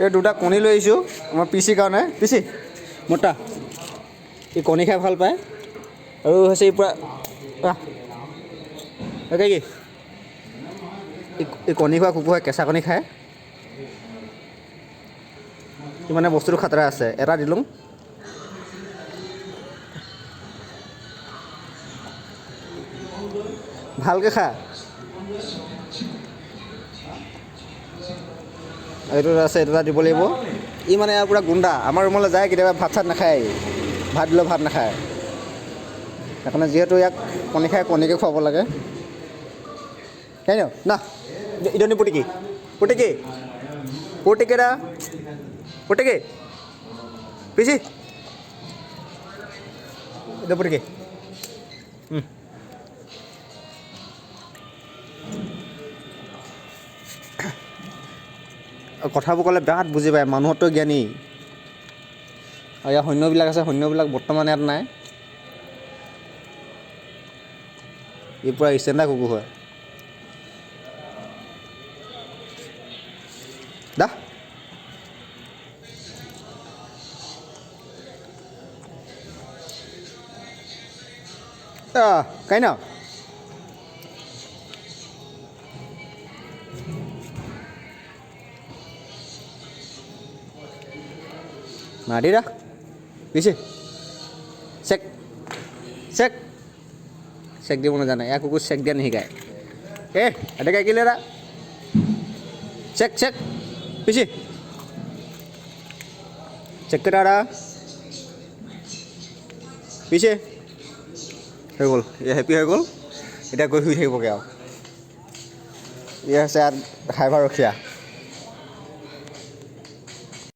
এই দুটা কণী লৈ আহিছোঁ আমাৰ পিচিৰ কাৰণে। পিচি মতা এই কণী খাই ভাল পায় আৰু হৈছে এই পূৰা তাকে কি এই কণী খোৱা কুকুৰে কেঁচা কণী খায়। মানে বস্তুটো খাতৰা আছে। এটা দিলোঁ ভালকৈ খা। এইটো আছে, এইটো এটা দিব লাগিব। ই মানে ইয়াৰ পূৰা গুণ্ডা। আমাৰ ৰুমলৈ যায় কেতিয়াবা ভাত চাত নাখায়, ভাত দিলেও ভাত নাখায়। সেইকাৰণে যিহেতু ইয়াক কণী খাই কণীকে খুৱাব লাগে। সেই ন না ইদনি পুটিকি পুটিকি পুটিকেৰা পুটিকি পিচি itu pergi. কথাবোৰ ক'লে বিৰাট বুজি পায়, মানুহতো জ্ঞানী। আৰু ইয়াৰ সৈন্যবিলাক আছে, সৈন্যবিলাক বৰ্তমান ইয়াত নাই। ই পূৰা ষ্টেণ্ডাৰ্ড কুকুৰ হয়। দা kain nào mà đi đó đi sih sek sek sek dia mau jalan ya kuku sek dia nih kayak ada kayak gila sek sek sih cek ke darah পিছে হৈ গ'ল, এয়া হেপী হৈ গ'ল। এতিয়া গৈ শুই থাকিবগৈ আৰু। এয়া হৈছে ড্ৰাইভাৰ ৰখীয়া।